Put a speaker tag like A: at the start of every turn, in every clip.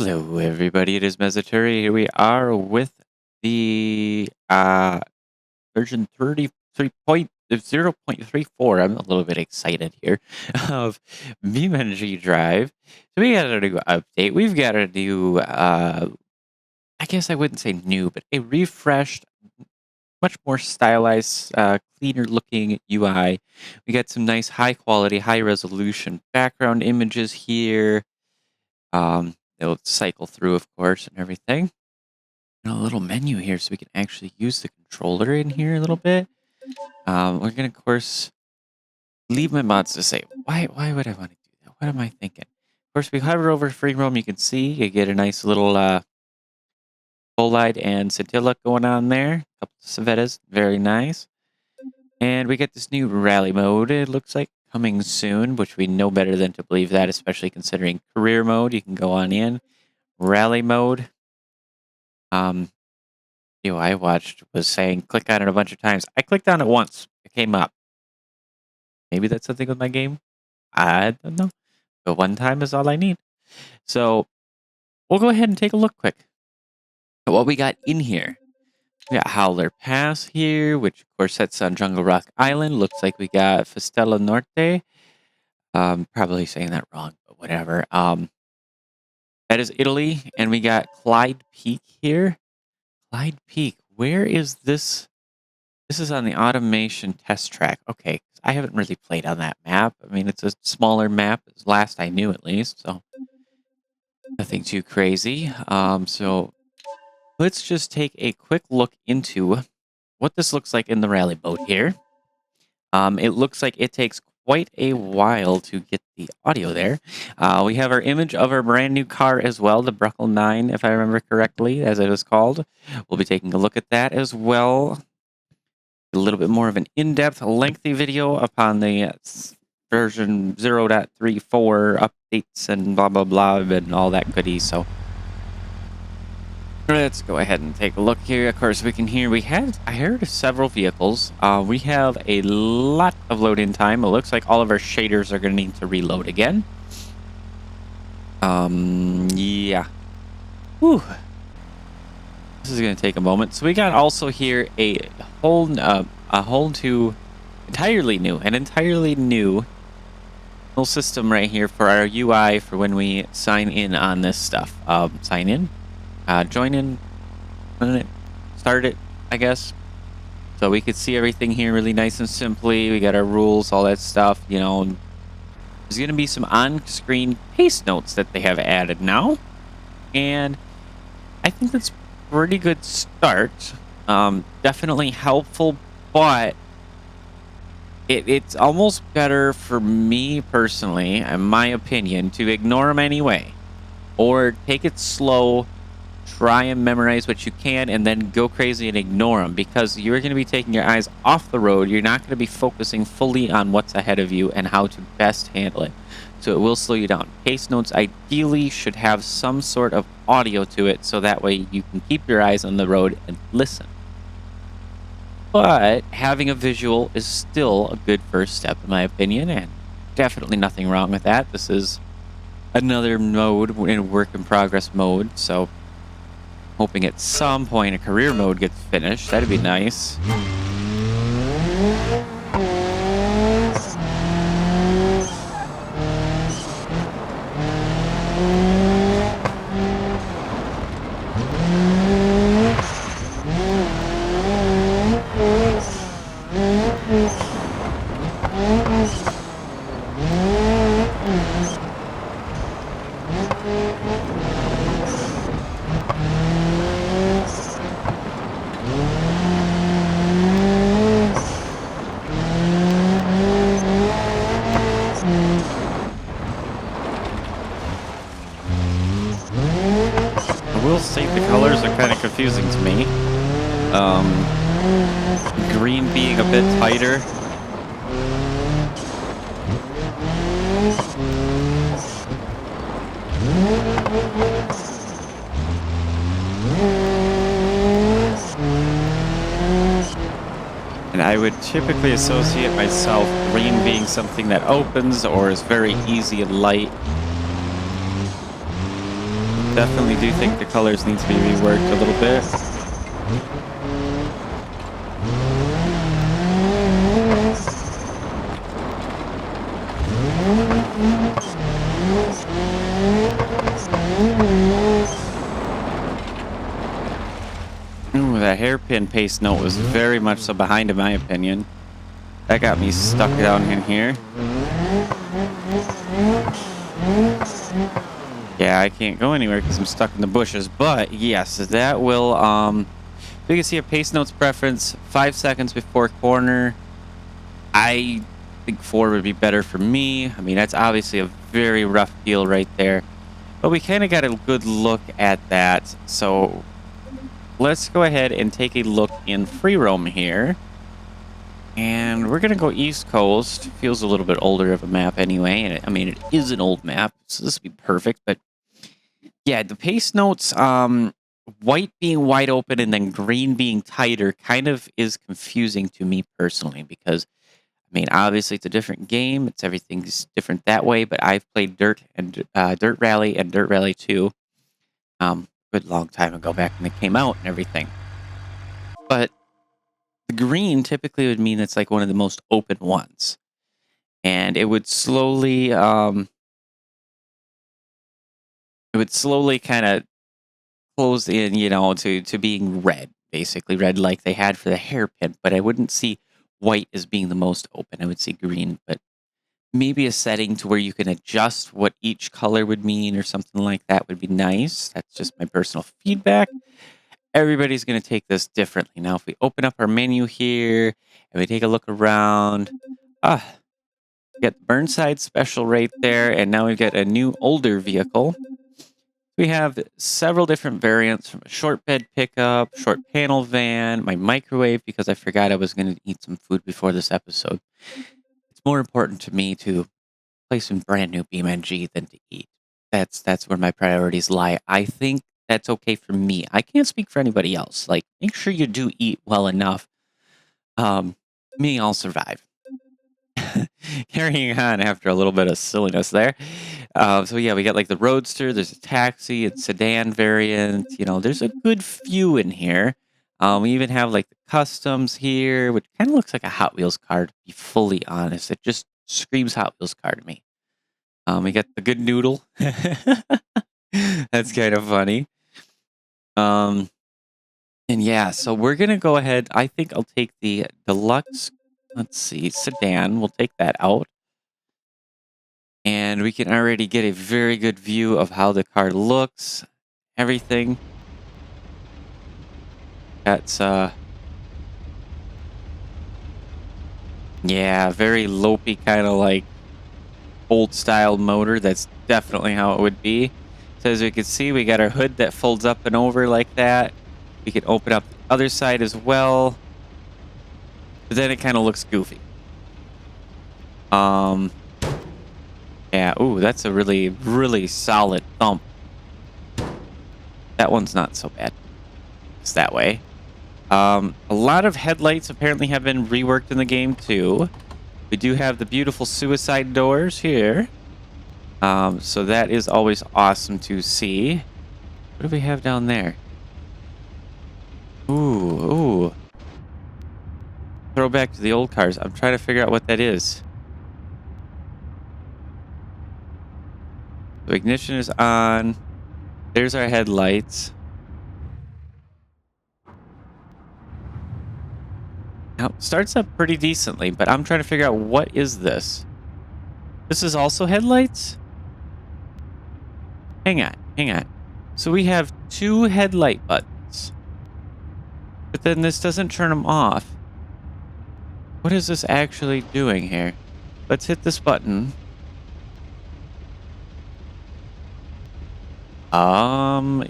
A: Hello, everybody. It is Mezzaturi. Here we are with the version 33.0.34. I'm a little bit excited here of BeamNG Drive. So we got a new update. We've got a new, I guess I wouldn't say new, but a refreshed, much more stylized, cleaner looking UI. We got some nice high quality, high resolution background images here. It'll cycle through, of course, and everything. And a little menu here so we can actually use the controller in here a little bit. We're going to, of course, leave my mods to say, why would I want to do that? What am I thinking? Of course, we hover over free roam. You can see you get a nice little bolide and scintilla going on there. A couple of civettas, very nice. And we get this new rally mode. It looks like coming soon, which we know better than to believe that, especially considering career mode. You can go on in. Rally mode. I watched was saying click on it a bunch of times. I clicked on it once. It came up. Maybe that's something with my game. I don't know. But one time is all I need. So we'll go ahead and take a look quick at what we got in here. We got Howler Pass here, which of course sets on Jungle Rock Island. Looks like we got Festella Norte. Probably saying that wrong, but whatever. That is Italy, and we got Clyde Peak here. Clyde Peak. Where is this? This is on the automation test track. Okay, I haven't really played on that map. I mean, it's a smaller map, as last I knew at least, so nothing too crazy. So let's just take a quick look into what this looks like in the rally boat here. It looks like it takes quite a while to get the audio there. We have our image of our brand new car as well, the Bruckle 9, if I remember correctly, as it is called. We'll be taking a look at that as well. A little bit more of an in-depth, lengthy video upon the version 0.34 updates and blah, blah, blah, and all that goodie. So let's go ahead and take a look here. Of course, we can hear I heard several vehicles. We have a lot of load-in time. It looks like all of our shaders are going to need to reload again. Yeah. Whew. This is going to take a moment. So we got also here an entirely new little system right here for our UI for when we sign in on this stuff. Sign in, join in, start it, I guess. So we could see everything here really nice and simply. We got our rules, all that stuff. You know, there's going to be some on-screen paste notes that they have added now, and I think that's pretty good start. Definitely helpful, but it's almost better for me personally, in my opinion, to ignore them anyway, or take it slow, try and memorize what you can, and then go crazy and ignore them, because you're going to be taking your eyes off the road. You're not going to be focusing fully on what's ahead of you and how to best handle it. So it will slow you down. Pace notes ideally should have some sort of audio to it, so that way you can keep your eyes on the road and listen. But having a visual is still a good first step, in my opinion, and definitely nothing wrong with that. This is another mode in work in progress mode, so hoping at some point a career mode gets finished. That'd be nice. I will say the colors are kind of confusing to me. Green being a bit tighter. And I would typically associate myself green being something that opens or is very easy and light. Definitely do think the colors need to be reworked a little bit. Ooh, that hairpin paste note was very much so behind in my opinion. That got me stuck down in here. Yeah, I can't go anywhere because I'm stuck in the bushes. But yes, that will you can see a pace notes preference 5 seconds before corner. I think 4 would be better for me. I mean, that's obviously a very rough deal right there. But we kind of got a good look at that. So let's go ahead and take a look in free roam here. And we're going to go East Coast. Feels a little bit older of a map anyway. And I mean, it is an old map, so this would be perfect. But yeah, the pace notes, white being wide open and then green being tighter kind of is confusing to me personally because, I mean, obviously it's a different game. It's everything's different that way. But I've played Dirt and Dirt Rally and Dirt Rally 2 good long time ago back when they came out and everything. But the green typically would mean it's like one of the most open ones. And it would slowly kind of close in, you know, to being red, basically red like they had for the hairpin. But I wouldn't see white as being the most open. I would see green, but maybe a setting to where you can adjust what each color would mean or something like that would be nice. That's just my personal feedback. Everybody's going to take this differently. Now, if we open up our menu here and we take a look around, we got the Burnside Special right there, and now we've got a new older vehicle. We have several different variants from a short bed pickup, short panel van, my microwave, because I forgot I was going to eat some food before this episode. It's more important to me to play some brand new BeamNG than to eat. That's where my priorities lie. I think that's okay for me. I can't speak for anybody else. Like, make sure you do eat well enough. Me, I'll survive. Carrying on after a little bit of silliness there. So yeah, we got like the Roadster, there's a taxi, and sedan variant. You know, there's a good few in here. We even have like the customs here, which kind of looks like a Hot Wheels car, to be fully honest. It just screams Hot Wheels car to me. We got the good noodle. That's kind of funny. And yeah, so we're gonna go ahead. I think I'll take the deluxe. Let's see, sedan. We'll take that out. And we can already get a very good view of how the car looks. Everything. That's yeah, very lopey kind of like old style motor. That's definitely how it would be. So as we can see, we got our hood that folds up and over like that. We can open up the other side as well. But then it kind of looks goofy. Yeah, ooh, that's a really, really solid thump. That one's not so bad. It's that way. A lot of headlights apparently have been reworked in the game too. We do have the beautiful suicide doors here. So that is always awesome to see. What do we have down there? Ooh. Throwback to the old cars. I'm trying to figure out what that is. The ignition is on. There's our headlights. Now, it starts up pretty decently, but I'm trying to figure out what is this. This is also headlights? Hang on. So we have 2 headlight buttons. But then this doesn't turn them off. What is this actually doing here? Let's hit this button.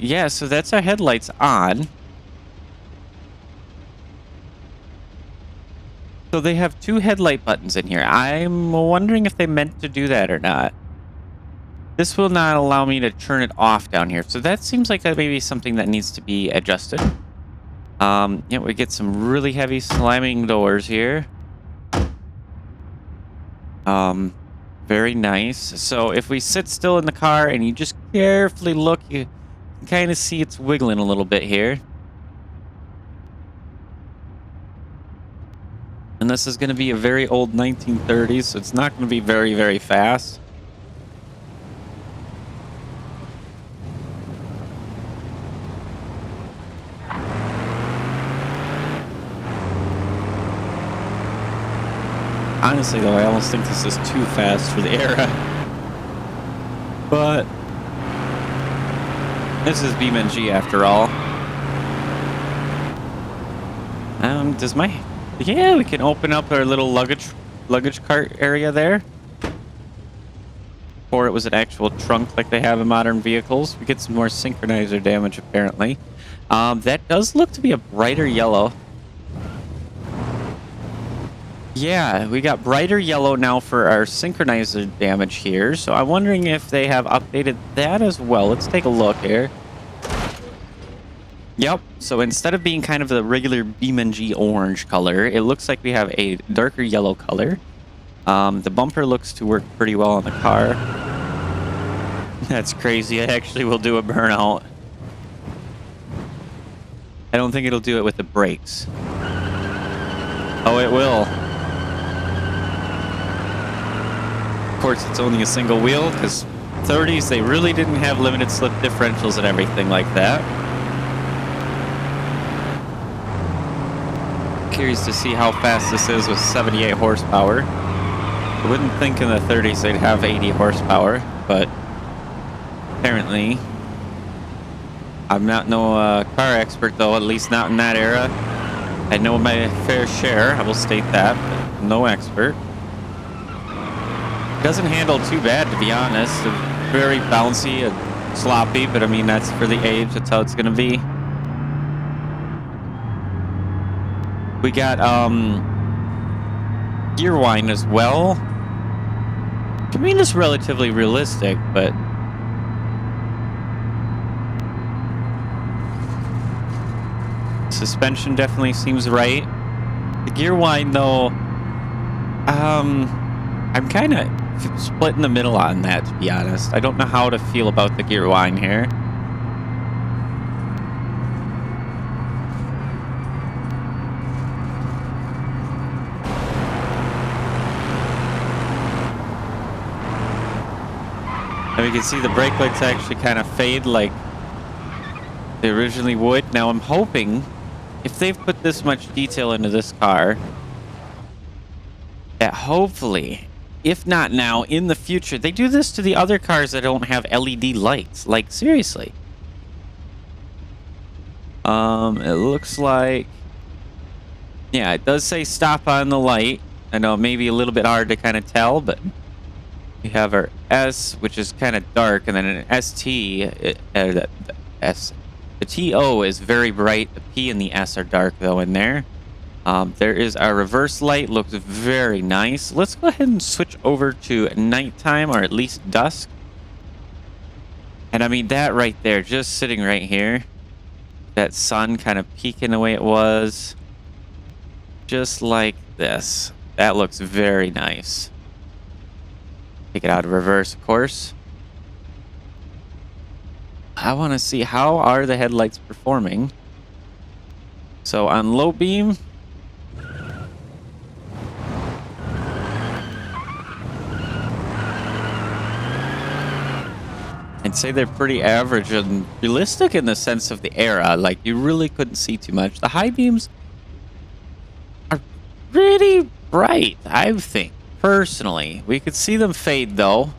A: Yeah, so that's our headlights on. So they have 2 headlight buttons in here. I'm wondering if they meant to do that or not. This will not allow me to turn it off down here. So that seems like that may be something that needs to be adjusted. Yeah, we get some really heavy slamming doors here. Very nice. So if we sit still in the car and you just carefully look, Kind of see it's wiggling a little bit here. And this is going to be a very old 1930s, so it's not going to be very, very fast. Honestly, though, I almost think this is too fast for the era. But this is BeamNG after all. Does my... Yeah, we can open up our little luggage cart area there. Or it was an actual trunk like they have in modern vehicles. We get some more synchronizer damage, apparently. That does look to be a brighter yellow. Yeah, we got brighter yellow now for our synchronizer damage here. So I'm wondering if they have updated that as well. Let's take a look here. Yep, so instead of being kind of the regular BeamNG orange color, it looks like we have a darker yellow color. The bumper looks to work pretty well on the car. That's crazy. I actually will do a burnout. I don't think it'll do it with the brakes. Oh, it will. Of course, it's only a single wheel, because 30s, they really didn't have limited slip differentials and everything like that. Curious to see how fast this is with 78 horsepower. I wouldn't think in the 30s they'd have 80 horsepower, but apparently I'm not no car expert, though, at least not in that era. I know my fair share, I will state that, but no expert. Doesn't handle too bad, to be honest. Very bouncy and sloppy, but I mean, that's for the age, that's how it's going to be. We got gear whine as well. I mean, it's relatively realistic, but suspension definitely seems right. The gear whine, though, I'm kind of split in the middle on that, to be honest. I don't know how to feel about the gear whine here. And we can see the brake lights actually kind of fade like they originally would. Now I'm hoping, if they've put this much detail into this car, that hopefully, if not now, in the future, they do this to the other cars that don't have LED lights. Like, seriously. It looks like... Yeah, it does say stop on the light. I know it may be a little bit hard to kind of tell, but... We have our S, which is kind of dark, and then an ST. The TO is very bright. The P and the S are dark, though, in there. There is our reverse light. Looks very nice. Let's go ahead and switch over to nighttime, or at least dusk. And I mean, that right there, just sitting right here. That sun kind of peeking the way it was. Just like this. That looks very nice. Take it out of reverse, of course. I want to see how are the headlights performing. So on low beam, I'd say they're pretty average and realistic in the sense of the era. Like, you really couldn't see too much. The high beams are pretty bright, I think. Personally, we could see them fade, though.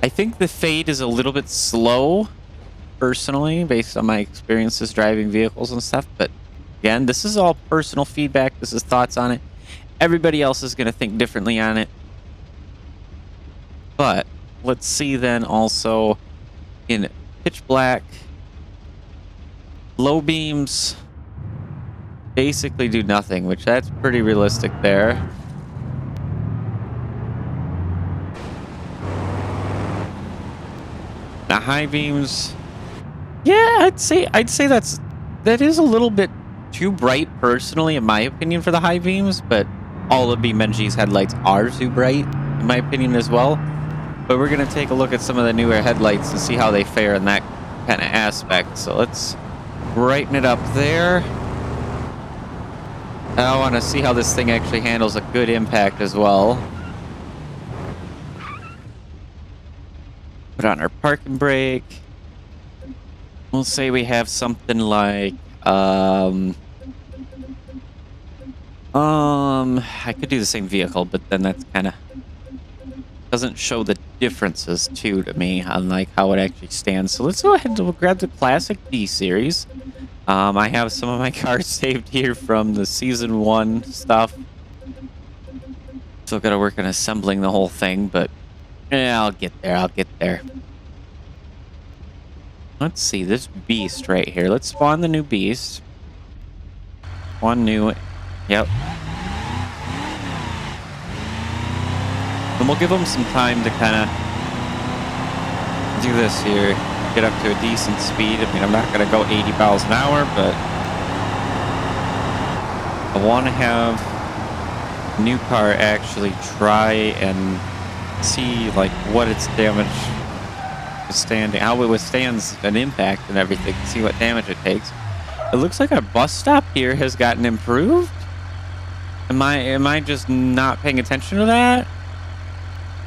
A: I think the fade is a little bit slow, personally, based on my experiences driving vehicles and stuff. But again, this is all personal feedback. This is thoughts on it. Everybody else is going to think differently on it. But let's see then also in pitch black, low beams basically do nothing, which that's pretty realistic there. The high beams, yeah, I'd say that is a little bit too bright, personally, in my opinion, for the high beams. But all of BeamNG's headlights are too bright, in my opinion, as well. But we're gonna take a look at some of the newer headlights and see how they fare in that kind of aspect. So let's brighten it up there. I want to see how this thing actually handles a good impact as well. Put on our parking brake. We'll say we have something like I could do the same vehicle, but then that's kind of doesn't show the differences too to me on like how it actually stands. So let's go ahead and grab the classic D series. I have some of my cars saved here from the season 1 stuff. Still got to work on assembling the whole thing, but yeah, I'll get there. I'll get there. Let's see this beast right here. Let's spawn the new beast. One new. Yep. And we'll give them some time to kind of do this here. Get up to a decent speed. I mean, I'm not going to go 80 miles an hour, but I want to have new car actually try and see like what its damage withstanding, how it withstands an impact and everything. See what damage it takes. It looks like our bus stop here has gotten improved. Am I just not paying attention to that?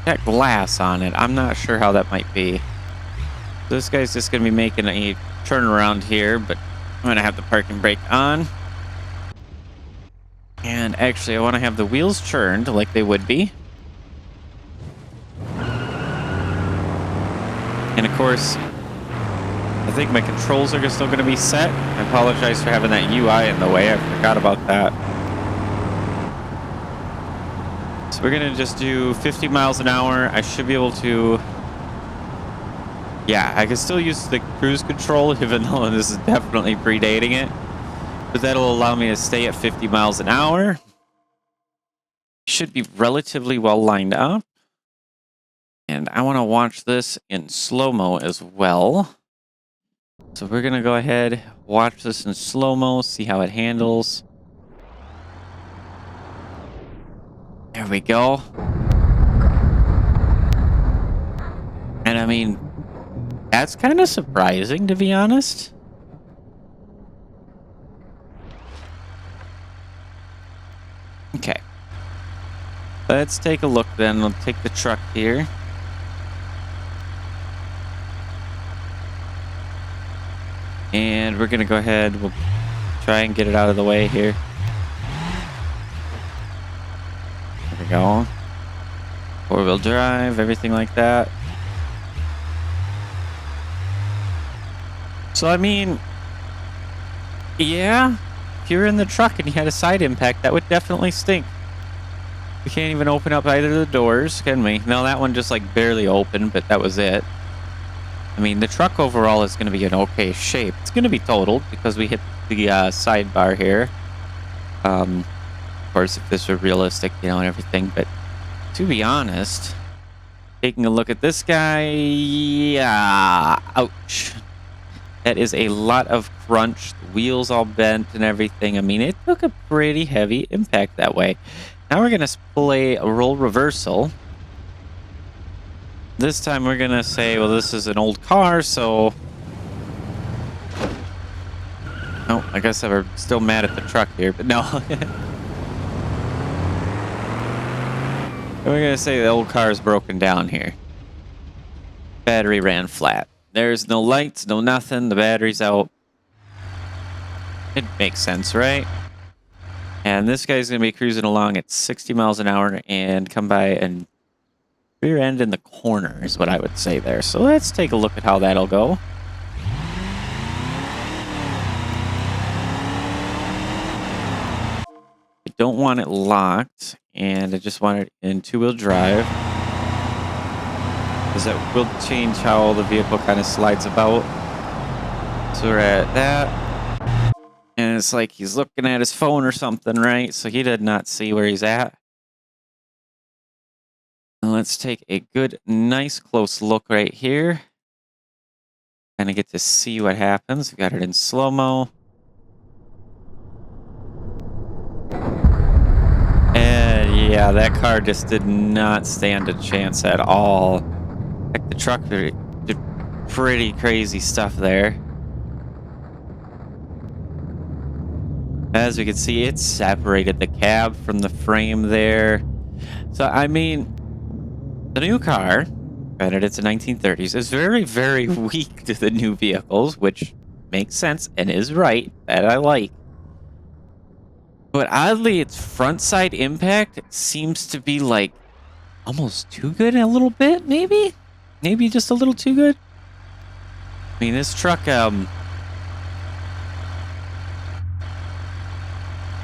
A: Got glass on it. I'm not sure how that might be. This guy's just gonna be making a turnaround here, but I'm gonna have the parking brake on. And actually, I want to have the wheels churned like they would be. And of course, I think my controls are still going to be set. I apologize for having that UI in the way. I forgot about that. So we're going to just do 50 miles an hour. I should be able to... Yeah, I can still use the cruise control, even though this is definitely predating it. But that'll allow me to stay at 50 miles an hour. Should be relatively well lined up. And I want to watch this in slow-mo as well. So we're going to go ahead, watch this in slow-mo, see how it handles. There we go. And I mean, that's kind of surprising, to be honest. Okay. Let's take a look then. We'll take the truck here. And we're going to go ahead. We'll try and get it out of the way here. There we go. 4-wheel drive, everything like that. So, I mean, yeah, if you're in the truck and you had a side impact, that would definitely stink. We can't even open up either of the doors, can we? No, that one just like barely opened, but that was it. I mean, the truck overall is going to be in okay shape. It's going to be totaled because we hit the sidebar here. Of course, if this were realistic, you know, and everything. But to be honest, taking a look at this guy, yeah, ouch. That is a lot of crunch. The wheels all bent and everything. I mean, it took a pretty heavy impact that way. Now we're going to play a role reversal. This time we're going to say, well, this is an old car, so... Oh, I guess I'm still mad at the truck here, but no. We're going to say the old car is broken down here. Battery ran flat. There's no lights, no nothing. The battery's out. It makes sense, right? And this guy's going to be cruising along at 60 miles an hour and come by and rear end in the corner is what I would say there. So let's take a look at how that'll go. I don't want it locked, and I just want it in 2-wheel drive, because that will change how the vehicle kind of slides about. So we're at that. And it's like he's looking at his phone or something, right? So he did not see where he's at. And let's take a good, nice, close look right here. Kind of get to see what happens. We got it in slow-mo. And yeah, that car just did not stand a chance at all. Heck, the truck did pretty crazy stuff there. As we can see, it separated the cab from the frame there. So, I mean, the new car, granted it's a 1930s, is very, very weak to the new vehicles, which makes sense and is right, that I like. But oddly, its front side impact seems to be like almost too good a little bit, maybe? Maybe just a little too good? I mean, this truck, no,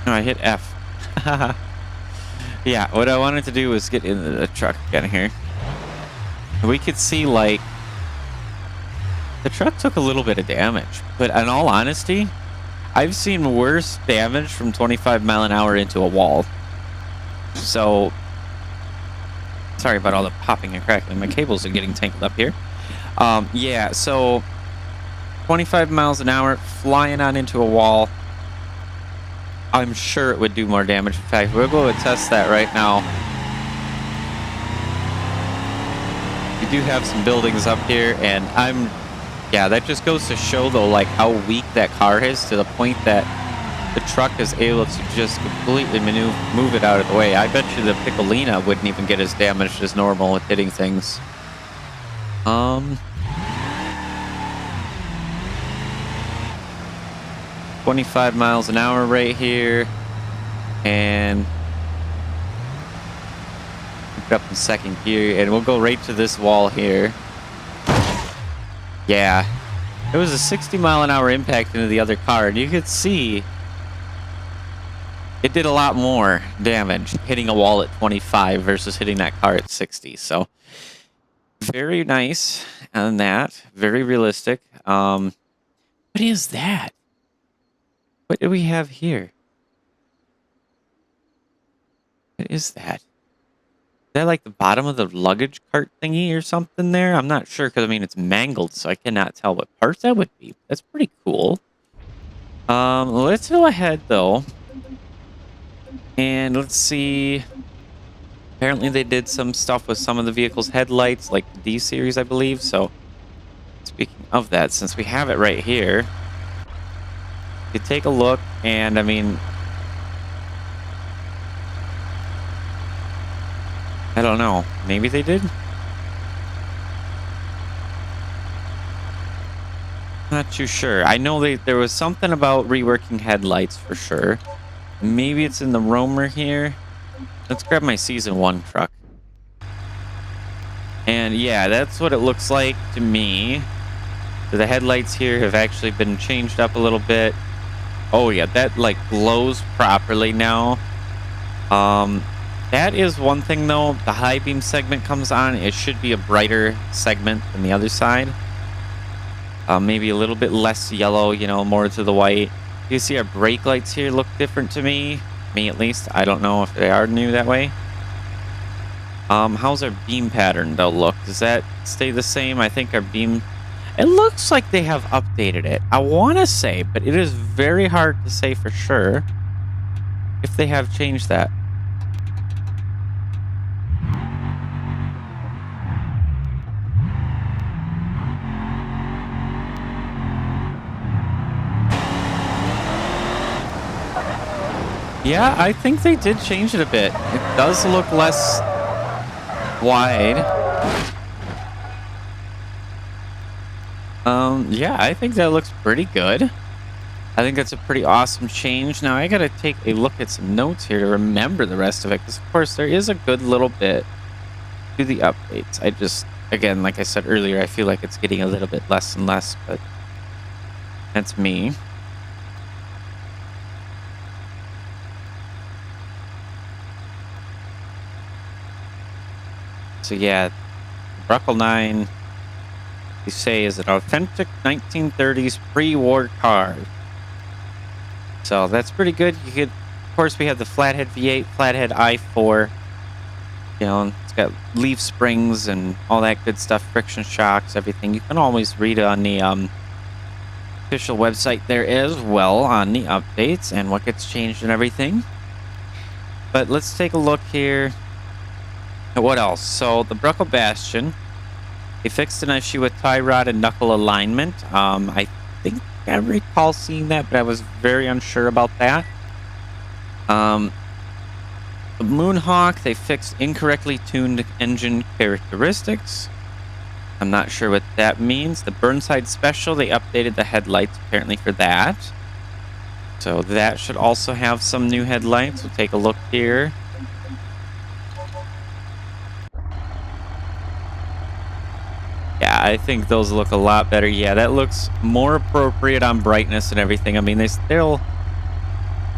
A: I hit F. Yeah, what I wanted to do was get into the truck again here. We could see, like, the truck took a little bit of damage, but in all honesty, I've seen worse damage from 25 mile an hour into a wall. So, sorry about all the popping and crackling. My cables are getting tangled up here. Yeah, so 25 miles an hour flying on into a wall. I'm sure it would do more damage. In fact, we'll go and test that right now. We do have some buildings up here, and yeah, that just goes to show, though, like, how weak that car is, to the point that the truck is able to just completely move it out of the way. I bet you the Piccolina wouldn't even get as damaged as normal with hitting things. 25 miles an hour right here, and pick up in second gear, and we'll go right to this wall here. Yeah, it was a 60 mile an hour impact into the other car, and you could see it did a lot more damage hitting a wall at 25 versus hitting that car at 60. So very nice on that, very realistic. What is that? What do we have here? What is that? Is that like the bottom of the luggage cart thingy or something there? I'm not sure, because I mean it's mangled, so I cannot tell what parts that would be. That's pretty cool. Let's go ahead though, and let's see. Apparently they did some stuff with some of the vehicle's headlights, like the D series, I believe. So speaking of that, since we have it right here, you take a look, and I mean, I don't know. Maybe they did? Not too sure. I know there was something about reworking headlights for sure. Maybe it's in the roamer here. Let's grab my Season 1 truck. And yeah, that's what it looks like to me. So the headlights here have actually been changed up a little bit. Oh yeah, that like glows properly now. That is one thing though. The high beam segment comes on. It should be a brighter segment than the other side. Maybe a little bit less yellow, you know, more to the white. You see our brake lights here look different to me. Me at least. I don't know if they are new that way. How's our beam pattern though look? Does that stay the same? I think our beam... It looks like they have updated it. I want to say, but it is very hard to say for sure if they have changed that. Yeah, I think they did change it a bit. It does look less wide. Yeah, I think that looks pretty good. I think that's a pretty awesome change. Now, I gotta take a look at some notes here to remember the rest of it, because, of course, there is a good little bit to the updates. I just, again, like I said earlier, I feel like it's getting a little bit less and less, but that's me. So, yeah, Bruckle 9... you say is an authentic 1930s pre-war car. So that's pretty good. You could, of course, we have the flathead V8, flathead i4. You know, it's got leaf springs and all that good stuff, friction shocks, everything. You can always read on the official website there as well on the updates and what gets changed and everything. But let's take a look here at what else. So the Bruckle Bastion They fixed an issue with tie rod and knuckle alignment. I think I recall seeing that, but I was very unsure about that. The Moonhawk, they fixed incorrectly tuned engine characteristics. I'm not sure what that means. The Burnside Special, they updated the headlights apparently for that. So that should also have some new headlights. We'll take a look here. Yeah, I think those look a lot better. Yeah, that looks more appropriate on brightness and everything. I mean, they still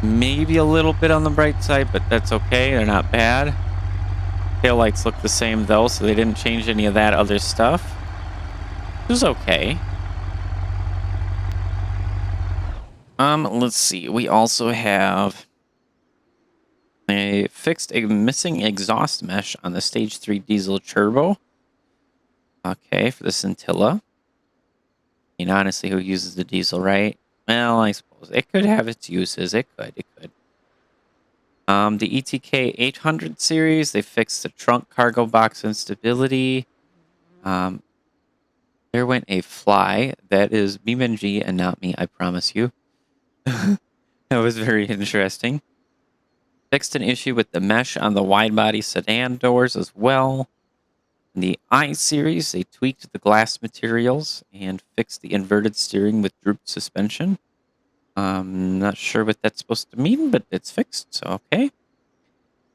A: maybe a little bit on the bright side, but that's okay. They're not bad. Tail lights look the same though, so they didn't change any of that other stuff. It was okay. Let's see. We also have fixed a missing exhaust mesh on the Stage 3 diesel turbo. Okay, for the Scintilla. I mean, honestly, who uses the diesel, right? Well, I suppose it could have its uses. It could. The ETK 800 series, they fixed the trunk cargo box instability. There went a fly. That is BeamNG and not me, I promise you. That was very interesting. Fixed an issue with the mesh on the wide-body sedan doors as well. In the I series, they tweaked the glass materials and fixed the inverted steering with drooped suspension. Not sure what that's supposed to mean, but it's fixed, so okay.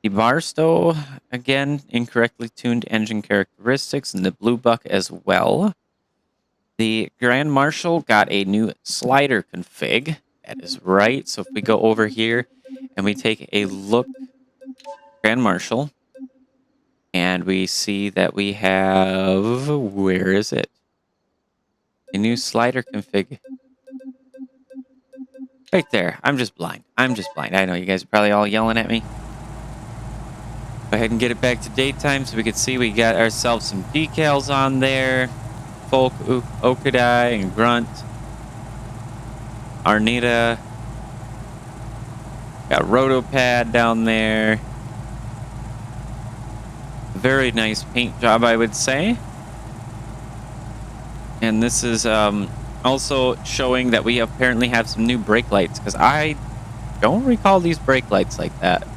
A: The Barstow, again, incorrectly tuned engine characteristics, and the Blue Buck as well. The Grand Marshal got a new slider config. That is right. So if we go over here and we take a look, Grand Marshal, and we see that we have, where is it? A new slider config. Right there. I'm just blind. I know you guys are probably all yelling at me. Go ahead and get it back to daytime so we can see we got ourselves some decals on there. Folk, Oc'd and Grunt. Arnita. Got Rotopad down there. Very nice paint job, I would say. And this is also showing that we apparently have some new brake lights, because I don't recall these brake lights like that.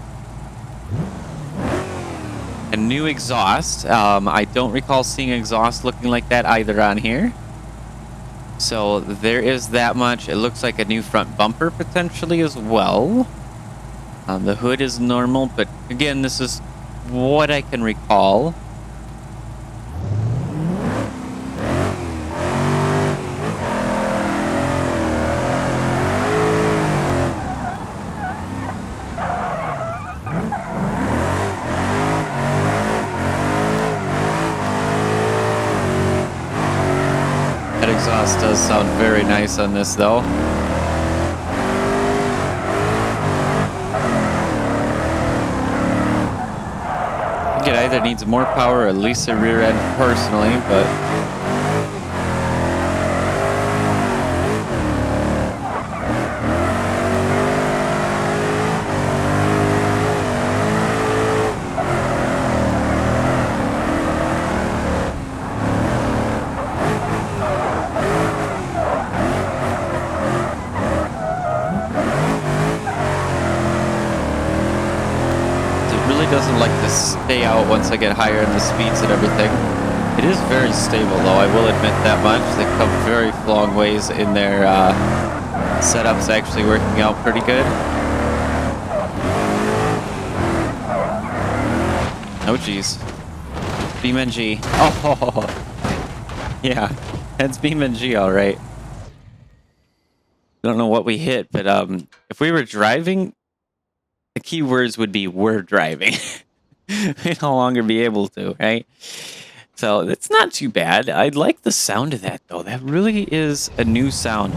A: A new exhaust. I don't recall seeing exhaust looking like that either on here. So there is that much. It looks like a new front bumper potentially as well. The hood is normal, but again, this is what I can recall. That exhaust does sound very nice on this though. It either needs more power or at least a rear end personally, but doesn't like to stay out once I get higher in the speeds and everything. It is very stable though, I will admit that much. They've come very long ways in their setups, actually working out pretty good. Oh geez. BeamNG. Oh yeah, that's BeamNG all right. Don't know what we hit, but if we were driving, the key words would be "we're driving." We no longer be able to, right? So it's not too bad. I like the sound of that, though. That really is a new sound.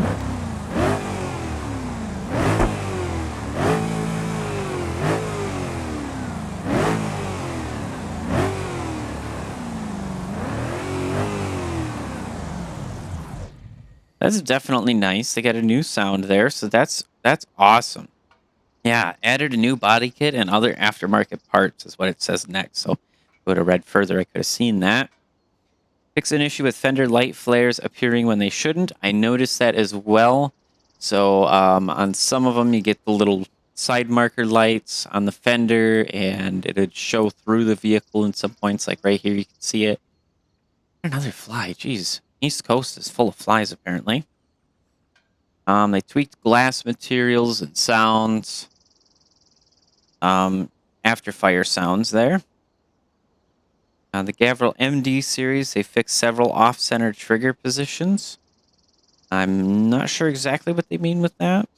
A: That's definitely nice. They got a new sound there, so that's awesome. Yeah, added a new body kit and other aftermarket parts is what it saes next. So if I would have read further, I could have seen that. Fix an issue with fender light flares appearing when they shouldn't. I noticed that as well. So on some of them, you get the little side marker lights on the fender, and it would show through the vehicle in some points. Like right here, you can see it. Another fly, jeez. East Coast is full of flies, apparently. They tweaked glass materials and sounds. After fire sounds there. The Gavril MD series, they fixed several off-center trigger positions. I'm not sure exactly what they mean with that.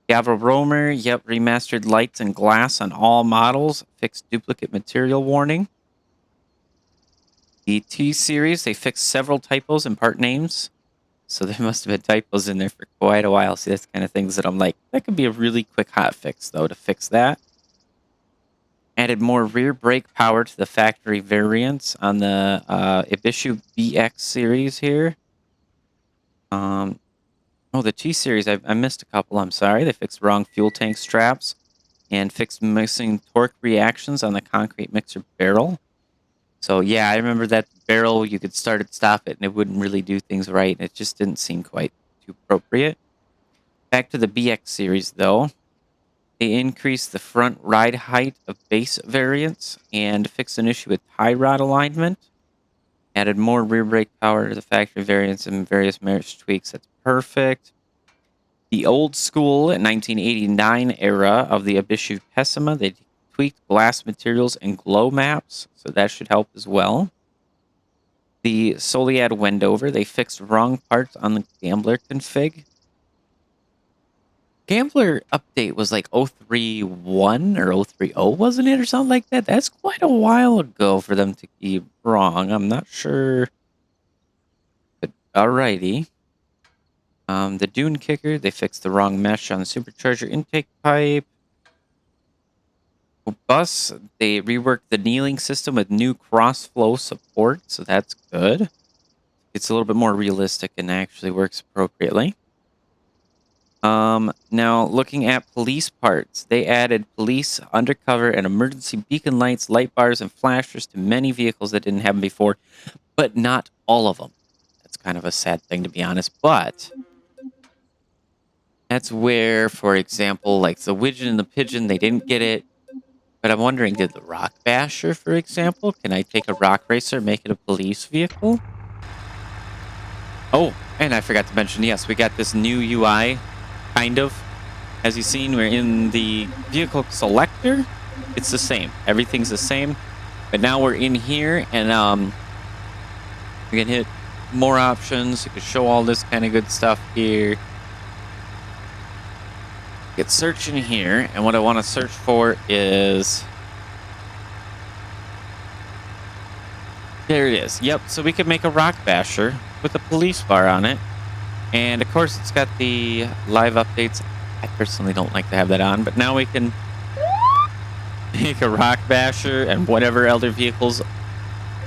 A: Gavril Roamer, yep, remastered lights and glass on all models, fixed duplicate material warning. The T series, they fixed several typos and part names. So there must have been typos in there for quite a while. See, that's kind of things that I'm like, that could be a really quick hot fix, though, to fix that. Added more rear brake power to the factory variants on the Ibishu BX series here. The T series, I missed a couple, I'm sorry. They fixed wrong fuel tank straps and fixed missing torque reactions on the concrete mixer barrel. So yeah, I remember that barrel, you could start it, stop it, and it wouldn't really do things right. It just didn't seem quite too appropriate. Back to the BX series, though. They increased the front ride height of base variants and fixed an issue with tie rod alignment. Added more rear brake power to the factory variants and various marriage tweaks. That's perfect. The old school 1989 era of the Ibishu Pessima, they tweaked glass materials and glow maps, so that should help as well. The Soliad Wendover, they fixed wrong parts on the Gambler config. Gambler update was like 031 or 030, wasn't it, or something like that? That's quite a while ago for them to be wrong. I'm not sure. But alrighty. The Dune Kicker, they fixed the wrong mesh on the supercharger intake pipe. Bus, they reworked the kneeling system with new cross-flow support, so that's good. It's a little bit more realistic and actually works appropriately. Now, looking at police parts, they added police, undercover, and emergency beacon lights, light bars, and flashers to many vehicles that didn't have them before, but not all of them. That's kind of a sad thing, to be honest, but that's where, for example, like the Widgeon and the Pigeon, they didn't get it. But I'm wondering, did the Rock Basher, for example, can I take a Rock Racer, make it a police vehicle? Oh, and I forgot to mention, yes, we got this new UI, kind of. As you've seen, we're in the vehicle selector. It's the same. Everything's the same. But now we're in here, and we can hit more options. You can show all this kind of good stuff here. Get searching here, and what I want to search for is... There it is. Yep, so we could make a Rock Basher with a police bar on it. And of course, it's got the live updates. I personally don't like to have that on, but now we can make a Rock Basher and whatever other vehicles,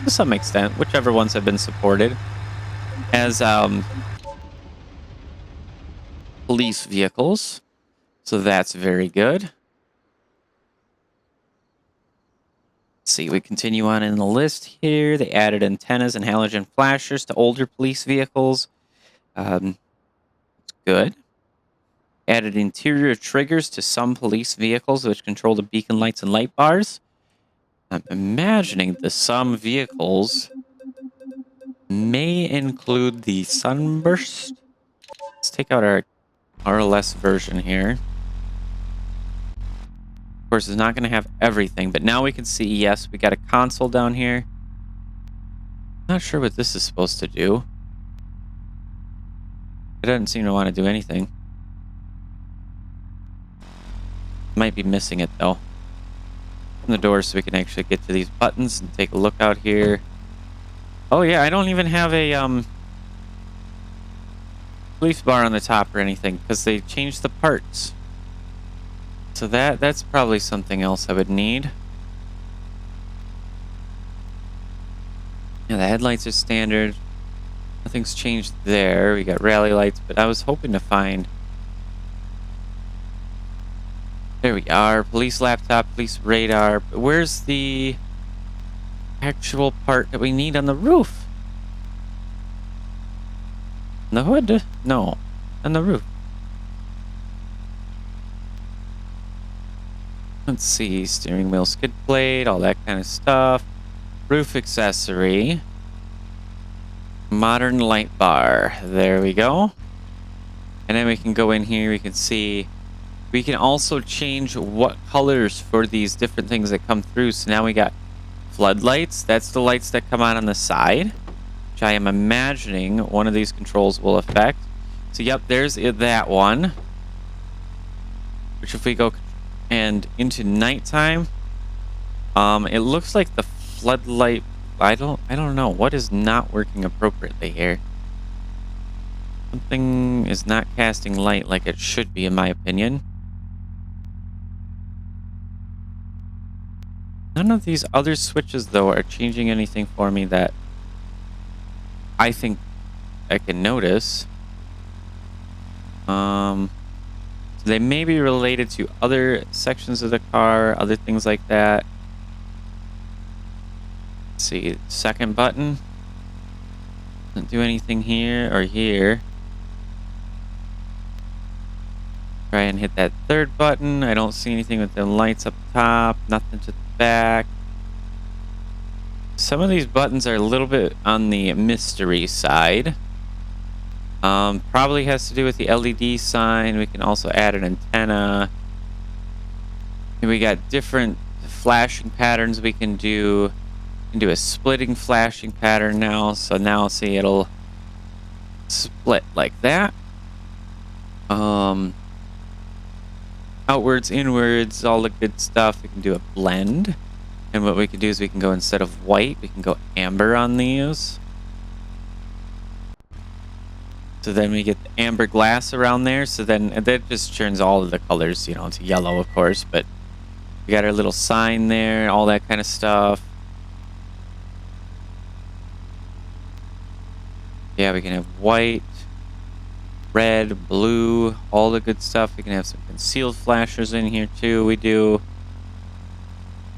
A: to some extent, whichever ones have been supported, as police vehicles. So that's very good. Let's see, we continue on in the list here. They added antennas and halogen flashers to older police vehicles. It's good. Added interior triggers to some police vehicles, which control the beacon lights and light bars. I'm imagining the some vehicles may include the sunburst. Let's take out our RLS version here. Of course, it's not going to have everything, but now we can see, yes, we got a console down here. Not sure what this is supposed to do. It doesn't seem to want to do anything. Might be missing it, though. Open the door so we can actually get to these buttons and take a look out here. Oh, yeah, I don't even have a police bar on the top or anything because they changed the parts. So that's probably something else I would need. Yeah, the headlights are standard. Nothing's changed there. We got rally lights, but I was hoping to find... There we are. Police laptop, police radar. But where's the... actual part that we need on the roof. The hood? No. On the roof. Let's see. Steering wheel, skid plate, all that kind of stuff. Roof accessory. Modern light bar. There we go. And then we can go in here. We can see. We can also change what colors for these different things that come through. So now we got floodlights. That's the lights that come on the side, which I am imagining one of these controls will affect. So yep, there's that one. Which if we go and into nighttime, it looks like the floodlight. I don't know what is not working appropriately here. Something is not casting light like it should be, in my opinion. None of these other switches, though, are changing anything for me that I think I can notice. So they may be related to other sections of the car, other things like that. Let's see, second button. Doesn't do anything here or here. Try and hit that third button. I don't see anything with the lights up top, nothing to the back. Some of these buttons are a little bit on the mystery side. Probably has to do with the LED sign. We can also add an antenna. And we got different flashing patterns we can do. We can do a splitting flashing pattern now. So now see it'll split like that. Outwards, inwards, all the good stuff. We can do a blend. And what we can do is we can go, instead of white, we can go amber on these. So then we get the amber glass around there. So then that just turns all of the colors, you know, to yellow, of course. But we got our little sign there, all that kind of stuff. Yeah, we can have white, red, blue, all the good stuff. We can have some concealed flashers in here too. We do.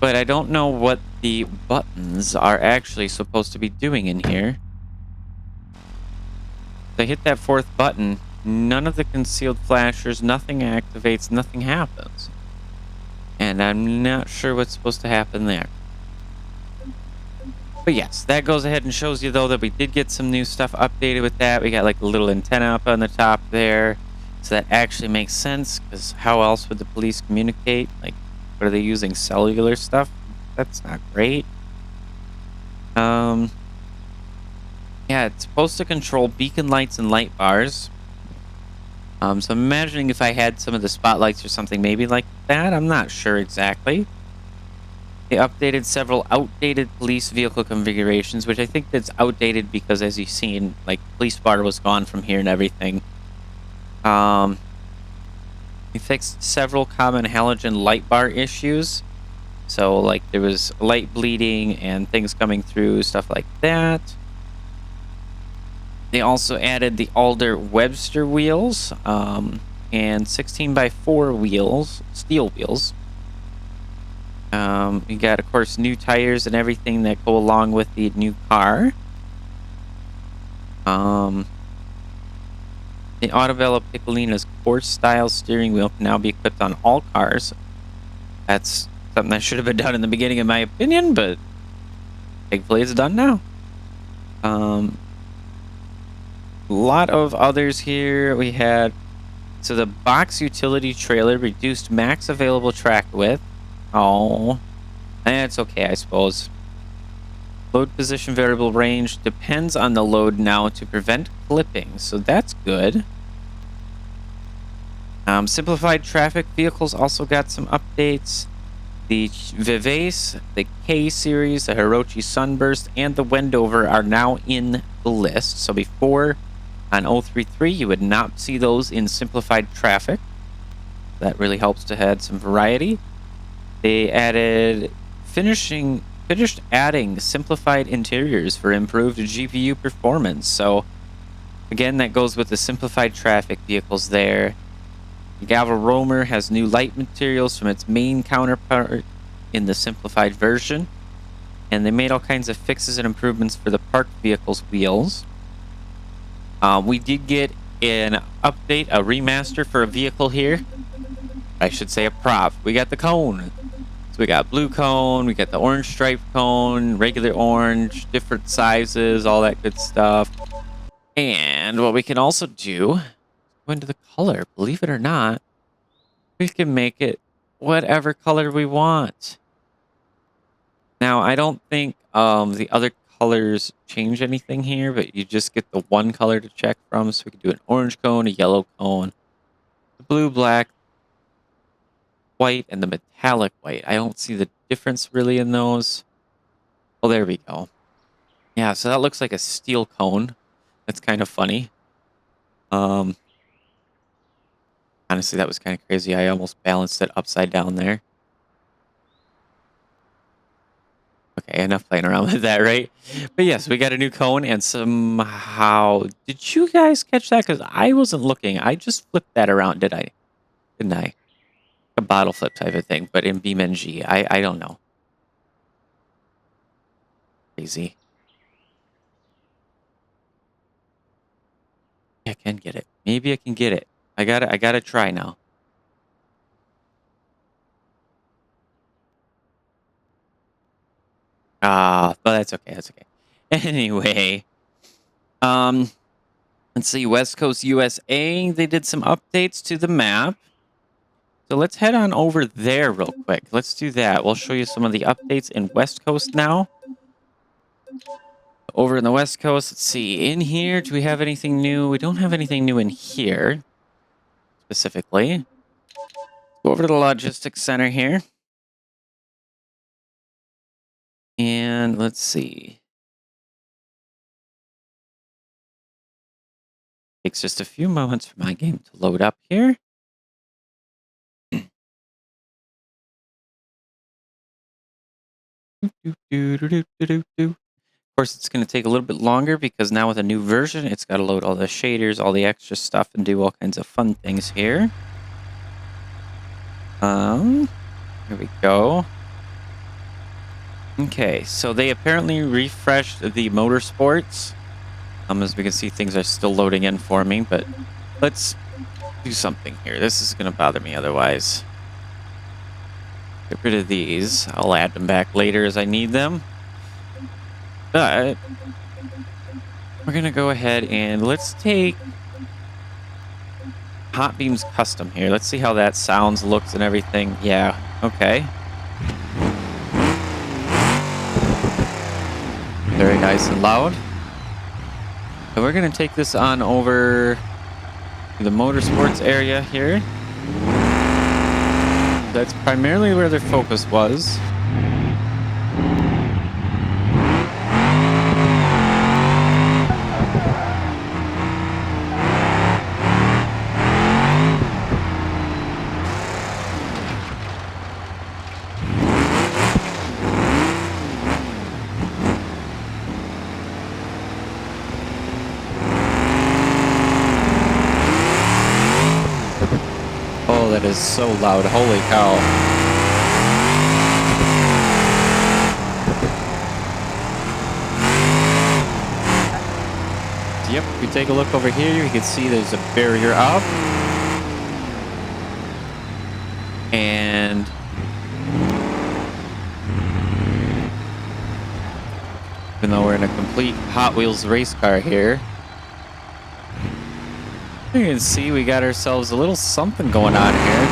A: But I don't know what the buttons are actually supposed to be doing in here. If I hit that fourth button, none of the concealed flashers, nothing activates, nothing happens. And I'm not sure what's supposed to happen there. But yes, that goes ahead and shows you, though, that we did get some new stuff updated with that. We got like a little antenna up on the top there. So that actually makes sense, because how else would the police communicate? Like, what are they using? Cellular stuff? That's not great. Yeah, it's supposed to control beacon lights and light bars. So I'm imagining if I had some of the spotlights or something maybe like that. I'm not sure exactly. They updated several outdated police vehicle configurations, which I think that's outdated because, as you've seen, like, police bar was gone from here and everything. We fixed several common halogen light bar issues. So, like, there was light bleeding and things coming through, stuff like that. They also added the Alder Webster wheels and 16x4 wheels, steel wheels. We got, of course, new tires and everything that go along with the new car. The Autobella Piccolina's Course-style steering wheel can now be equipped on all cars. That's something that should have been done in the beginning, in my opinion, but thankfully it's done now. A lot of others here. We had, so the box utility trailer reduced max available track width. Oh, that's okay, I suppose. Load position variable range depends on the load now to prevent clipping, so that's good. Simplified traffic vehicles also got some updates. The Vivace, the K series, the Hirochi Sunburst, and the Wendover are now in the list. So before, on 033, you would not see those in simplified traffic. That really helps to add some variety. They added finished adding simplified interiors for improved GPU performance. So again, that goes with the simplified traffic vehicles there. The Galva Roamer has new light materials from its main counterpart in the simplified version. and they made all kinds of fixes and improvements for the parked vehicles' wheels. We did get an update, a remaster for a vehicle here. I should say a prop. We got the cone. So we got blue cone, we got the orange striped cone, regular orange, different sizes, all that good stuff. And what we can also do, go into the color, believe it or not, we can make it whatever color we want. Now, I don't think the other colors change anything here, but you just get the one color to check from. So we can do an orange cone, a yellow cone, the blue, black, white, and the metallic white. I don't see the difference really in those. Oh, there we go. Yeah, so that looks like a steel cone. That's kind of funny. Um, Honestly, that was kind of crazy. I almost balanced it upside down there. Okay, enough playing around with that, right? But yes, we got a new cone, and somehow... Did you guys catch that? Because I wasn't looking. I just flipped that around, did I? Didn't I? A bottle flip type of thing, but in BeamNG. I don't know. Crazy. I can get it. Maybe I can get it. I gotta try now. But that's okay. That's okay. Anyway, um, let's see. West Coast USA. They did some updates to the map. So let's head on over there real quick. Let's do that. We'll show you some of the updates in West Coast now. Over in the West Coast, let's see. In here, do we have anything new? We don't have anything new in here, specifically. Go over to the Logistics Center here. And let's see. Takes just a few moments for my game to load up here. Of course, it's going to take a little bit longer because now with a new version, it's got to load all the shaders, all the extra stuff, and do all kinds of fun things here. Here we go. Okay, so they apparently refreshed the motorsports. As we can see, things are still loading in for me, but let's do something here. This is going to bother me otherwise. Get rid of these. I'll add them back later as I need them. But we're going to go ahead and let's take Hot Beam's Custom here. Let's see how that sounds, looks, and everything. Yeah, okay. Very nice and loud. So we're going to take this on over to the motorsports area here. That's primarily where their focus was. Oh, that is so loud. Holy cow. Yep, if you take a look over here, you can see there's a barrier up. And even though we're in a complete Hot Wheels race car here, you can see we got ourselves a little something going on here.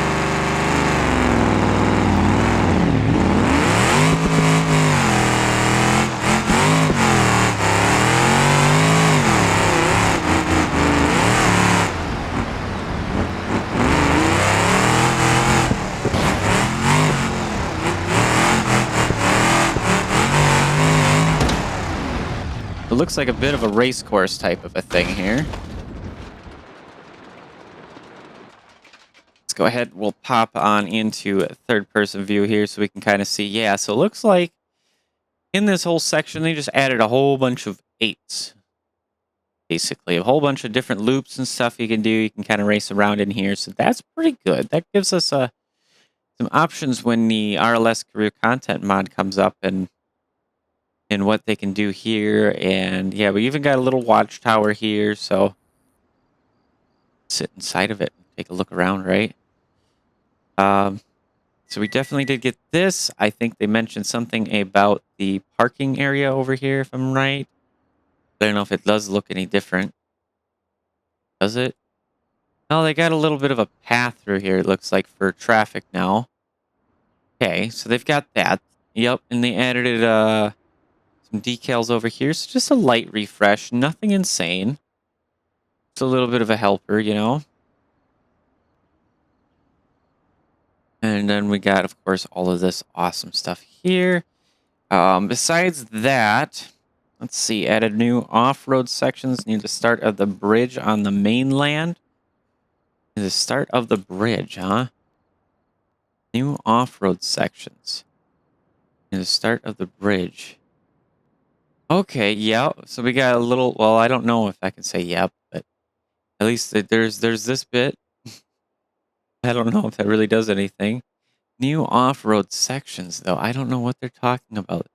A: It looks like a bit of a race course type of a thing here. Go ahead, we'll pop on into a third-person view here so we can kind of see. Yeah, so it looks like in this whole section, they just added a whole bunch of 8s. Basically, a whole bunch of different loops and stuff you can do. You can kind of race around in here, so that's pretty good. That gives us some options when the RLS Career Content mod comes up, and and what they can do here. And yeah, we even got a little watchtower here, so sit inside of it and take a look around, right? So we definitely did get this. I think they mentioned something about the parking area over here, if I'm right. I don't know if it does look any different. Does it? Oh, they got a little bit of a path through here, it looks like, for traffic now. Okay, so they've got that. Yep, and they added some decals over here. So just a light refresh, nothing insane. Just a little bit of a helper, you know. And then we got, of course, all of this awesome stuff here. Besides that, let's see, added new off-road sections near the start of the bridge on the mainland. Near the start of the bridge, huh? New off-road sections. Near the start of the bridge. Okay, yeah. So we got a little, well, I don't know if I can say yep, but at least there's this bit. I don't know if that really does anything. New off-road sections, though. I don't know what they're talking about.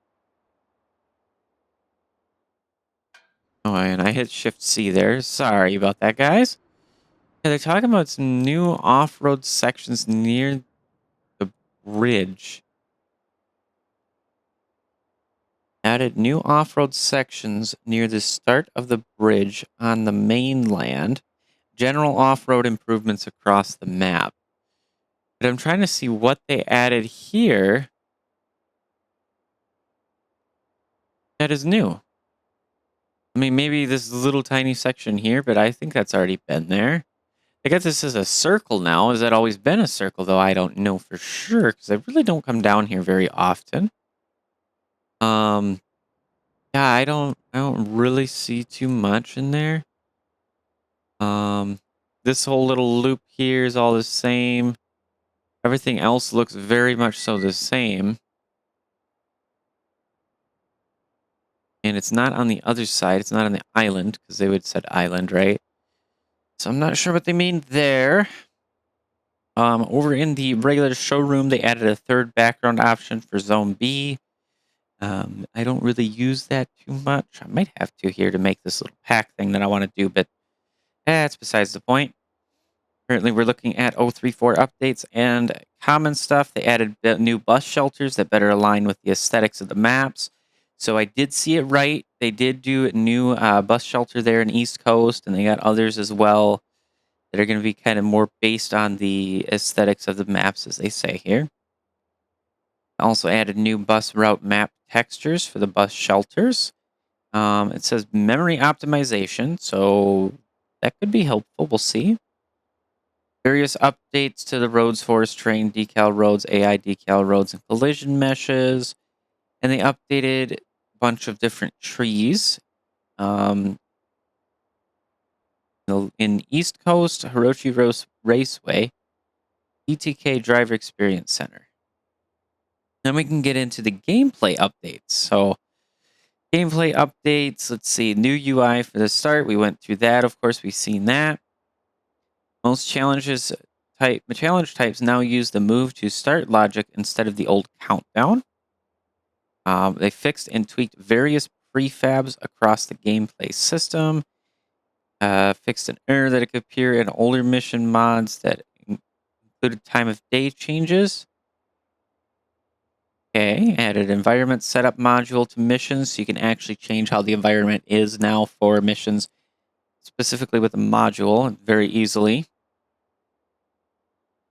A: Oh, and I hit Shift C there. Sorry about that, guys. Yeah, they're talking about some new off-road sections near the bridge. Added new off-road sections near the start of the bridge on the mainland. General off-road improvements across the map. But I'm trying to see what they added here that is new. I mean, maybe this little tiny section here, but I think that's already been there. I guess this is a circle now. Has that always been a circle, though? I don't know for sure, because I really don't come down here very often. Um, yeah, I don't really see too much in there. This whole little loop here is all the same. Everything else looks very much so the same. And it's not on the other side. It's not on the island, because they would said island, right? So I'm not sure what they mean there. Over in the regular showroom, they added a third background option for Zone B. I don't really use that too much. I might have to here to make this little pack thing that I want to do, but that's besides the point. Currently, we're looking at 034 updates and common stuff. They added new bus shelters that better align with the aesthetics of the maps. So I did see it right. They did do a new bus shelter there in East Coast, and they got others as well that are going to be kind of more based on the aesthetics of the maps, as they say here. Also added new bus route map textures for the bus shelters. It says memory optimization, so that could be helpful. We'll see. Various updates to the roads, forest terrain, decal roads, AI decal roads, and collision meshes. And they updated a bunch of different trees. In East Coast, Hirochi Raceway, ETK Driver Experience Center. Then we can get into the gameplay updates. So, gameplay updates. Let's see. New UI for the start. We went through that. Of course, we've seen that. Most challenge types now use the move to start logic instead of the old countdown. They fixed and tweaked various prefabs across the gameplay system. Fixed an error that could appear in older mission mods that included time of day changes. Okay, added environment setup module to missions, so you can actually change how the environment is now for missions, specifically with a module, very easily.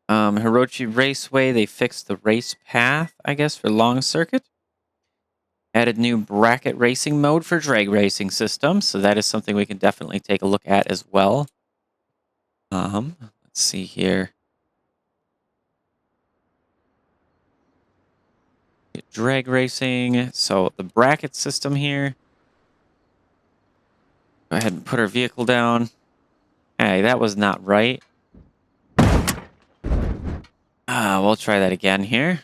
A: Hirochi Raceway, they fixed the race path, I guess, for long circuit. Added new bracket racing mode for drag racing systems, so that is something we can definitely take a look at as well. Let's see here. Drag racing, so the bracket system here. Go ahead and put our vehicle down. Hey, that was not right. We'll try that again here.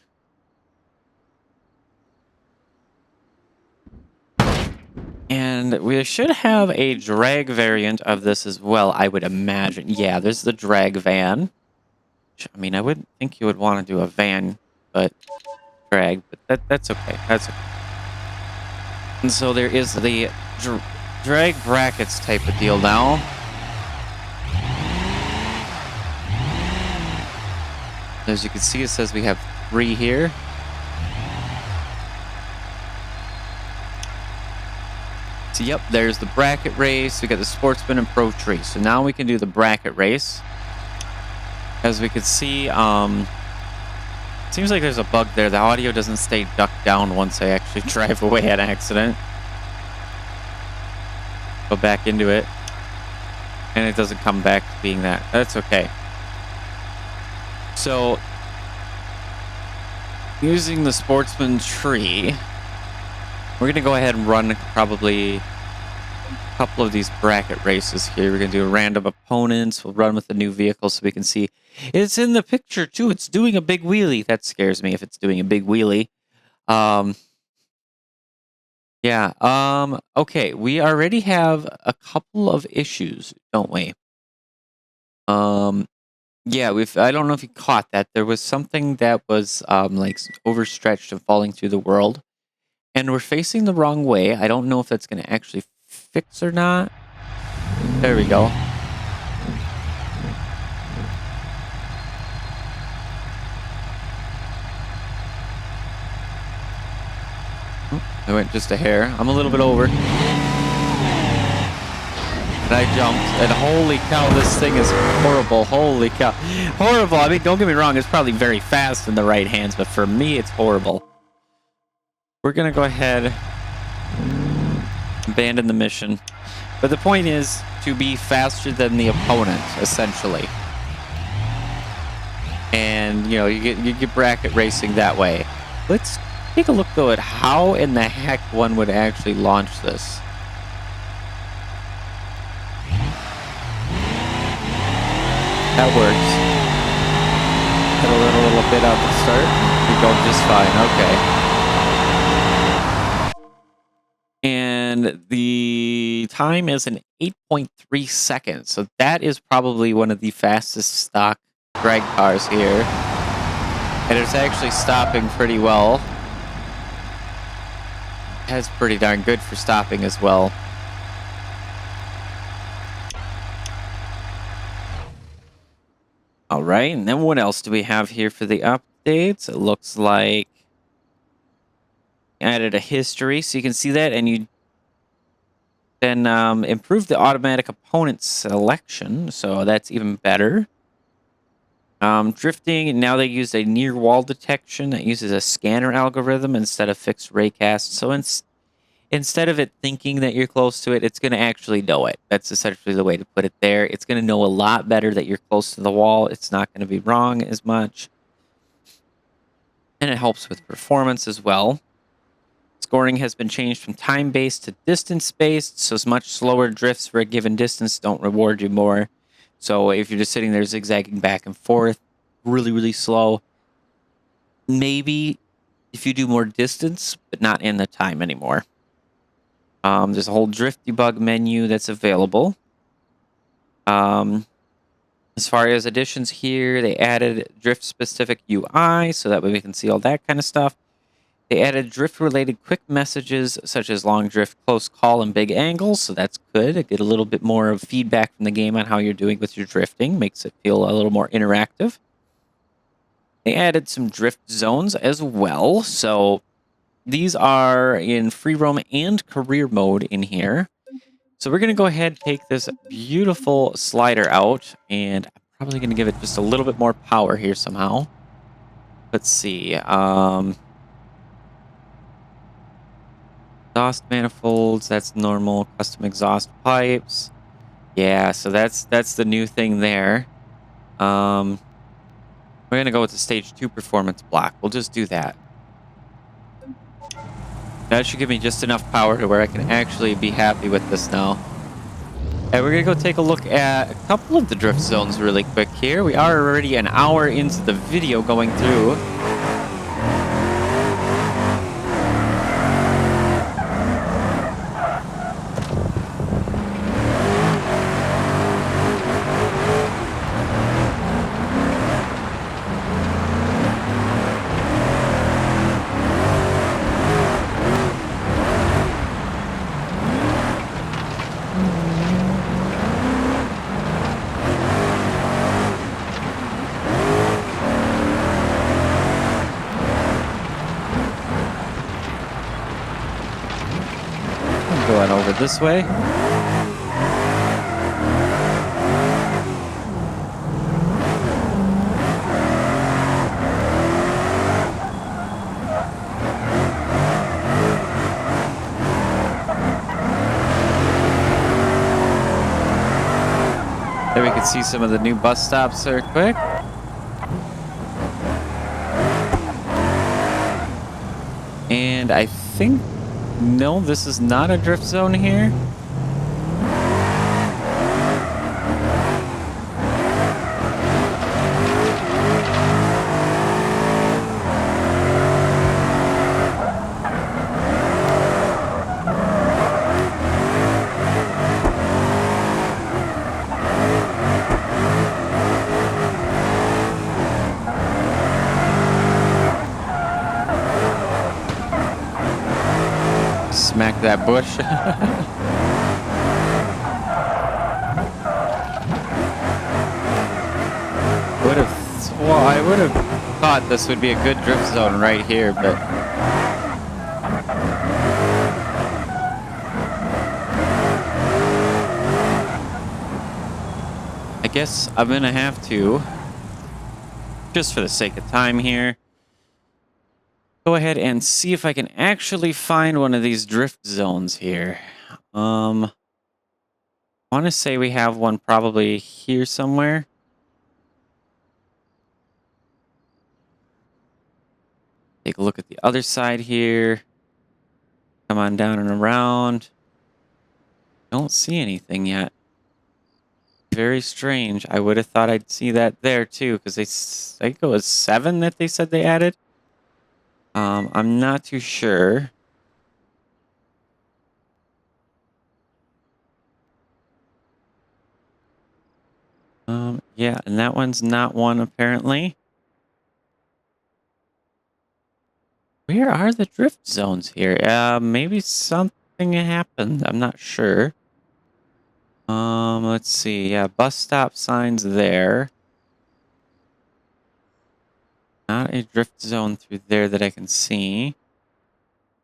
A: And we should have a drag variant of this as well, I would imagine. Yeah, there's the drag van. I mean, I wouldn't think you would want to do a van, but drag, but that's okay. That's okay. And so there is the drag brackets type of deal now. As you can see, it says we have 3 here. So yep, there's the bracket race. We got the sportsman and pro tree. So now we can do the bracket race. As we can see, seems like there's a bug there. The audio doesn't stay ducked down once I actually drive away on accident. Go back into it. And it doesn't come back to being that. That's okay. So, using the sportsman tree, we're going to go ahead and run probably a couple of these bracket races here. We're going to do random opponents. We'll run with the new vehicle so we can see. It's in the picture, too. It's doing a big wheelie. That scares me if it's doing a big wheelie. Yeah. Okay, we already have a couple of issues, don't we? Yeah, I don't know if you caught that. There was something that was like overstretched and falling through the world. And we're facing the wrong way. I don't know if that's going to actually fix or not. There we go. I went just a hair. I'm a little bit over. And I jumped, and holy cow, this thing is horrible. Holy cow. Horrible. I mean, don't get me wrong, it's probably very fast in the right hands, but for me, it's horrible. We're going to go ahead and abandon the mission. But the point is to be faster than the opponent, essentially. And, you know, you get bracket racing that way. Let's take a look, though, at how in the heck one would actually launch this. That works. Got a little bit out the start. We're going just fine. Okay. And the time is an 8.3 seconds. So that is probably one of the fastest stock drag cars here. And it's actually stopping pretty well. That's pretty darn good for stopping as well. All right, and then what else do we have here for the updates? It looks like added a history, so you can see that, and you then improve the automatic opponent selection, so that's even better. Drifting, now they use a near wall detection that uses a scanner algorithm instead of fixed raycast. So instead of it thinking that you're close to it, it's going to actually know it. That's essentially the way to put it there. It's going to know a lot better that you're close to the wall. It's not going to be wrong as much. And it helps with performance as well. Scoring has been changed from time-based to distance-based, so much slower drifts for a given distance don't reward you more. So if you're just sitting there zigzagging back and forth, really, really slow, maybe if you do more distance, but not in the time anymore. There's a whole drift debug menu that's available. As far as additions here, they added drift-specific UI, so that way we can see all that kind of stuff. They added drift-related quick messages, such as long drift, close call, and big angles, so that's good. I get a little bit more of feedback from the game on how you're doing with your drifting. Makes it feel a little more interactive. They added some drift zones as well, so these are in free roam and career mode in here. So we're going to go ahead and take this beautiful slider out, and I'm probably going to give it just a little bit more power here somehow. Let's see. Exhaust manifolds, that's normal. Custom exhaust pipes. Yeah, so that's the new thing there. We're going to go with the stage 2 performance block. We'll just do that. That should give me just enough power to where I can actually be happy with this now. And we're going to go take a look at a couple of the drift zones really quick here. We are already an hour into the video going through. this way. There we can see some of the new bus stops there quick. And I think, no, this is not a drift zone here. Smack that bush. I would have thought this would be a good drift zone right here, but I guess I'm gonna have to, just for the sake of time here, go ahead and see if I can actually find one of these drift zones here. I want to say we have one probably here somewhere. Take a look at the other side here. Come on down and around. Don't see anything yet. Very strange. I would have thought I'd see that there too, because I think it was 7 that they said they added. I'm not too sure. Yeah, and that one's not one apparently. Where are the drift zones here? Maybe something happened. I'm not sure. Let's see. Yeah, bus stop signs there. Not a drift zone through there that I can see.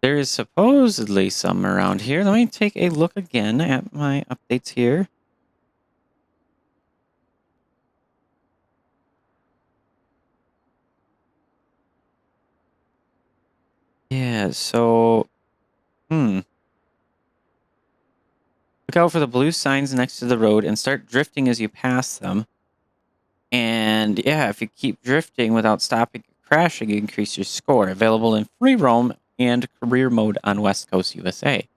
A: There is supposedly some around here. Let me take a look again at my updates here. Yeah, so... Look out for the blue signs next to the road and start drifting as you pass them. And yeah, if you keep drifting without stopping or crashing, you increase your score. Available in free roam and career mode on West Coast USA.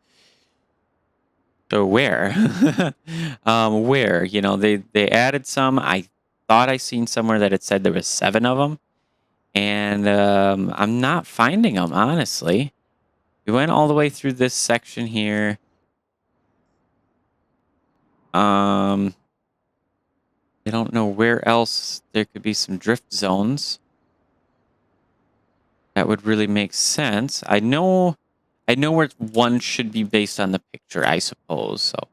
A: So where? Where? You know, they added some. I thought I seen somewhere that it said there was 7 of them. And I'm not finding them, honestly. We went all the way through this section here. I don't know where else there could be some drift zones. That would really make sense. I know where one should be based on the picture, I suppose. So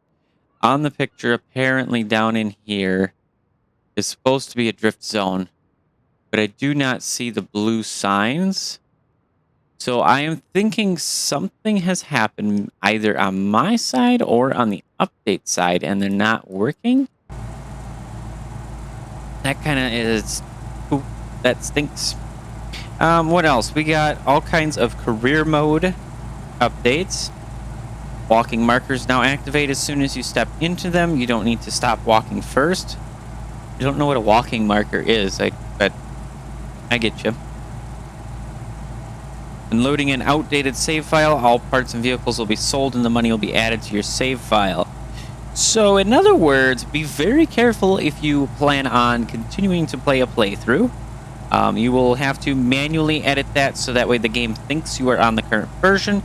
A: on the picture, apparently down in here is supposed to be a drift zone, but I do not see the blue signs. So I am thinking something has happened either on my side or on the update side, and they're not working. That kind of is... Ooh, that stinks. What else? We got all kinds of career mode updates. Walking markers now activate as soon as you step into them. You don't need to stop walking first. I don't know what a walking marker is, but I get you. When loading an outdated save file, all parts and vehicles will be sold and the money will be added to your save file. So, in other words, be very careful if you plan on continuing to play a playthrough. You will have to manually edit that so that way the game thinks you are on the current version.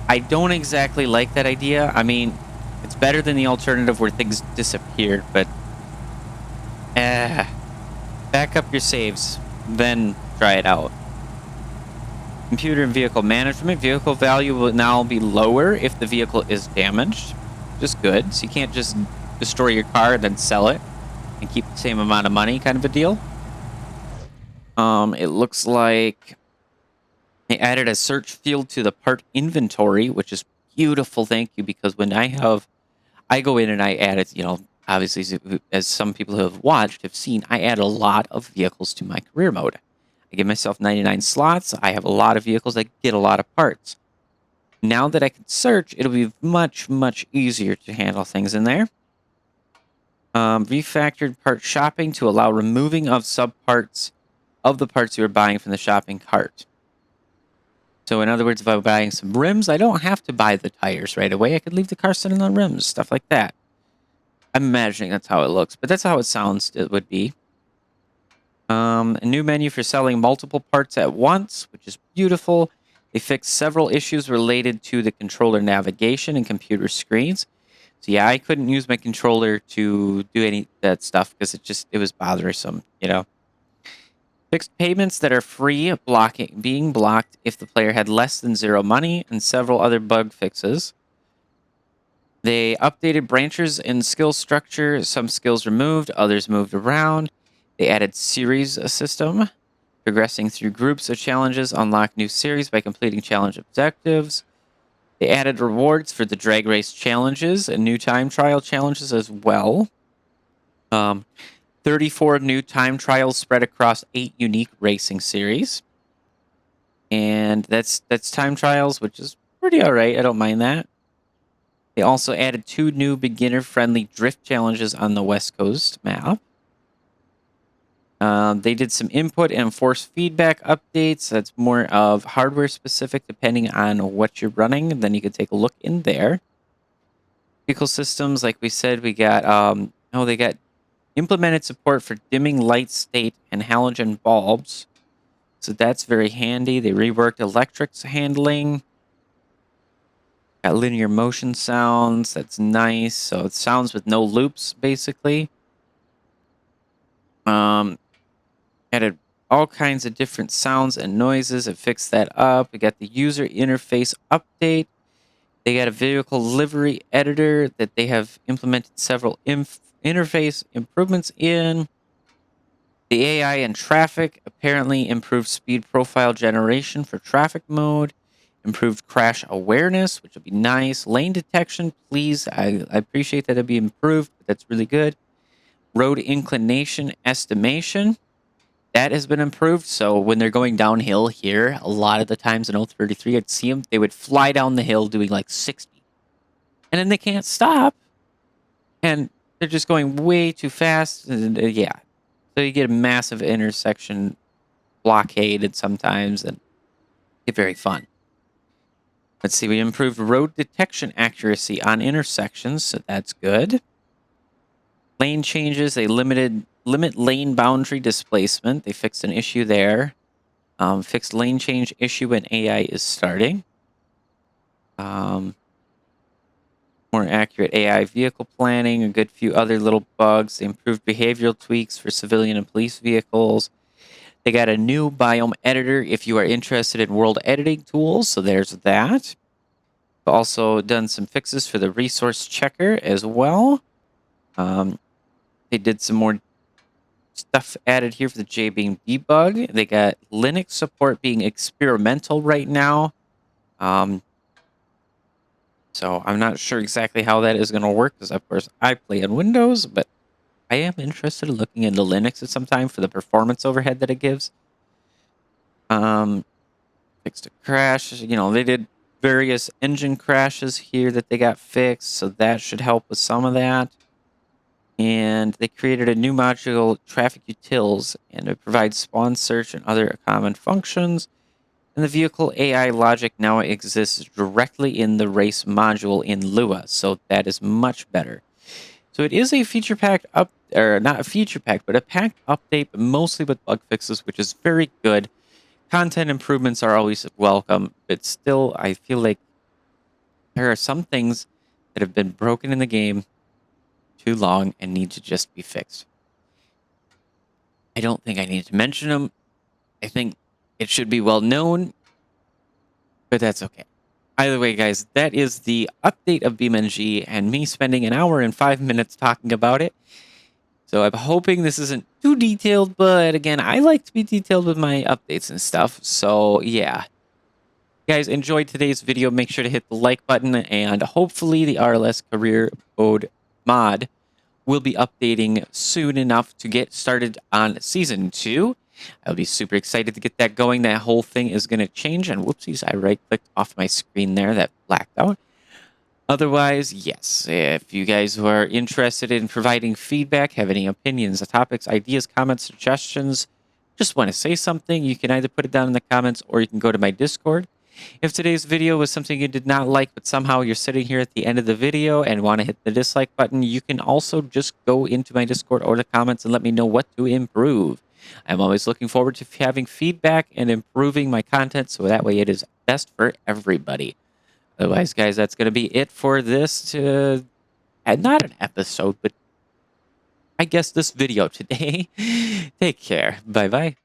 A: I don't exactly like that idea. I mean, it's better than the alternative where things disappeared, but... back up your saves, then try it out. Computer and vehicle management. Vehicle value will now be lower if the vehicle is damaged. Just good. So you can't just destroy your car and then sell it and keep the same amount of money, kind of a deal. It looks like they added a search field to the part inventory, which is beautiful thank you, because when I go in and I added, obviously, as some people who have watched have seen, I add a lot of vehicles to my career mode. I give myself 99 slots. I have a lot of vehicles. I get a lot of parts. Now that I can search, it'll be much, much easier to handle things in there. Refactored part shopping to allow removing of subparts of the parts you are buying from the shopping cart. So in other words, if I'm buying some rims, I don't have to buy the tires right away. I could leave the car sitting on rims, stuff like that. I'm imagining that's how it looks, but that's how it sounds it would be. A new menu for selling multiple parts at once, which is beautiful. They fixed several issues related to the controller navigation and computer screens. So yeah, I couldn't use my controller to do any of that stuff because it was bothersome, Fixed payments that are free being blocked if the player had less than 0 money, and several other bug fixes. They updated branches and skill structure. Some skills removed, others moved around. They added series system. Progressing through groups of challenges, unlock new series by completing challenge objectives. They added rewards for the drag race challenges and new time trial challenges as well. 34 new time trials spread across 8 unique racing series. And that's time trials, which is pretty all right. I don't mind that. They also added 2 new beginner-friendly drift challenges on the West Coast map. They did some input and force feedback updates. That's more of hardware specific depending on what you're running. Then you can take a look in there. Vehicle systems, like we said, we got they got implemented support for dimming light state and halogen bulbs. So that's very handy. They reworked electrics handling. Got linear motion sounds. That's nice. So it sounds with no loops, basically. Added all kinds of different sounds and noises. It fixed that up. We got the user interface update. They got a vehicle livery editor that they have implemented several interface improvements in. The AI and traffic apparently improved speed profile generation for traffic mode. Improved crash awareness, which would be nice. Lane detection, please. I appreciate that it'd be improved, but that's really good. Road inclination estimation. That has been improved. So when they're going downhill here, a lot of the times in 033, I'd see them, they would fly down the hill doing like 60. And then they can't stop. And they're just going way too fast. And, yeah. So you get a massive intersection blockaded sometimes, and it's very fun. Let's see, we improved road detection accuracy on intersections, so that's good. Lane changes, they limit lane boundary displacement. They fixed an issue there. Fixed lane change issue when AI is starting. More accurate AI vehicle planning, a good few other little bugs. They improved behavioral tweaks for civilian and police vehicles. They got a new biome editor if you are interested in world editing tools, so there's that. Also done some fixes for the resource checker as well. They did some more stuff added here for the JBeam debug. They got Linux support being experimental right now. So I'm not sure exactly how that is going to work because, of course, I play on Windows, but I am interested in looking into Linux at some time for the performance overhead that it gives. Fixed a crash. They did various engine crashes here that they got fixed, so that should help with some of that. And they created a new module, Traffic Utils, and it provides spawn search and other common functions. And the vehicle AI logic now exists directly in the race module in Lua, so that is much better. So it is a feature-packed not a feature-packed, but a packed update, but mostly with bug fixes, which is very good. Content improvements are always welcome, but still, I feel like there are some things that have been broken in the game too long and need to just be fixed. I don't think I need to mention them. I think it should be well known, but that's okay. Either way, guys, that is the update of BeamNG and me spending an hour and 5 minutes talking about it. So I'm hoping this isn't too detailed, but again, I like to be detailed with my updates and stuff. So yeah. Guys, enjoyed today's video. Make sure to hit the like button, and hopefully the RLS career mode mod will be updating soon enough to get started on season 2. I'll be super excited to get that going. That whole thing is going to change, and whoopsies, I right-clicked off my screen there. That blacked out. Otherwise, yes, if you guys who are interested in providing feedback, have any opinions, topics, ideas, comments, suggestions, just want to say something, you can either put it down in the comments or you can go to my Discord. If today's video was something you did not like, but somehow you're sitting here at the end of the video and want to hit the dislike button, you can also just go into my Discord or the comments and let me know what to improve. I'm always looking forward to having feedback and improving my content so that way it is best for everybody. Otherwise, guys, that's going to be it for this, not an episode, but I guess this video today. Take care. Bye-bye.